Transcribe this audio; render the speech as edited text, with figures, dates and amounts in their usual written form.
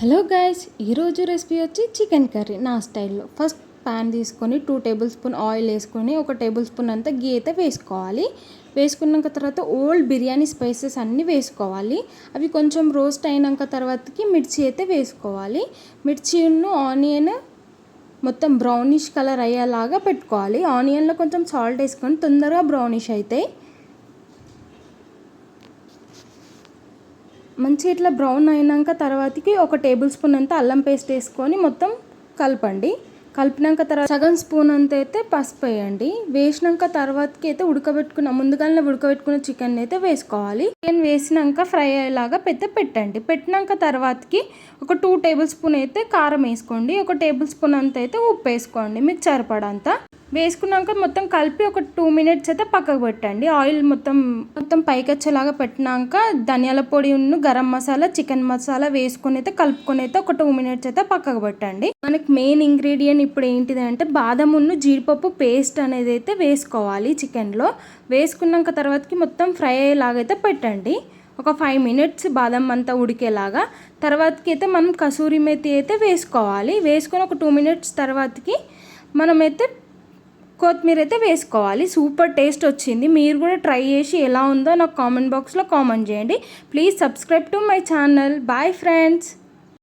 Hello guys, ఈరోజు recipe వచ్చి chicken curry నా స్టైల్లో. ఫస్ట్ ప్యాన్ తీసుకొని 2 టేబుల్ స్పూన్ ఆయిల్ వేసుకొని 1 టేబుల్ స్పూన్ అంతా గీ అయితే వేసుకోవాలి. వేసుకున్నాక తర్వాత ఓల్డ్ బిర్యానీ స్పైసెస్ అన్నీ వేసుకోవాలి. అవి కొంచెం రోస్ట్ అయినాక తర్వాతకి మిర్చి అయితే వేసుకోవాలి. మిర్చిను ఆనియన్ మొత్తం బ్రౌనిష్ కలర్ అయ్యేలాగా పెట్టుకోవాలి. ఆనియన్లో కొంచెం సాల్ట్ వేసుకొని తొందరగా బ్రౌనిష్ అవుతాయి. మంచి ఇట్లా బ్రౌన్ అయినాక తర్వాతకి 1 టేబుల్ స్పూన్ అంతా అల్లం పేస్ట్ వేసుకొని మొత్తం కలపండి. కలిపినాక తర్వాత సగం స్పూన్ అంత అయితే పసుపు వేయండి. వేసినాక తర్వాతకి అయితే ముందుగానే ఉడకబెట్టుకున్న చికెన్ అయితే వేసుకోవాలి. చికెన్ వేసినాక ఫ్రై అయ్యేలాగా పెట్టండి. పెట్టినాక తర్వాతకి ఒక 2 టేబుల్ స్పూన్ అయితే కారం వేసుకోండి. 1 టేబుల్ స్పూన్ అంత అయితే ఉప్పు వేసుకోండి, మీకు సరిపడంతా. వేసుకున్నాక మొత్తం కలిపి ఒక 2 మినిట్స్ అయితే పక్కకు పెట్టండి. ఆయిల్ మొత్తం పైకి వచ్చేలాగా పెట్టినాక ధనియాల పొడి గరం మసాలా చికెన్ మసాలా వేసుకొని అయితే కలుపుకొని అయితే ఒక 2 మినిట్స్ అయితే పక్కకు పెట్టండి. మనకి మెయిన్ ఇంగ్రీడియంట్ ఇప్పుడు ఏంటిది అంటే బాదం జీడిపప్పు పేస్ట్ అనేది అయితే వేసుకోవాలి చికెన్లో. వేసుకున్నాక తర్వాతకి మొత్తం ఫ్రై అయ్యేలాగా అయితే పెట్టండి. ఒక 5 మినిట్స్ బాదం అంతా ఉడికేలాగా. తర్వాతకి అయితే మనం కసూరి మేతి అయితే వేసుకోవాలి. వేసుకొని ఒక 2 మినిట్స్ తర్వాతకి మనమైతే కొత్తిమీర అయితే వేసుకోవాలి. సూపర్ టేస్ట్ వచ్చింది. మీరు కూడా ట్రై చేసి ఎలా ఉందో నాకు కామెంట్ బాక్స్లో కామెంట్ చేయండి. Please subscribe to my channel. Bye friends.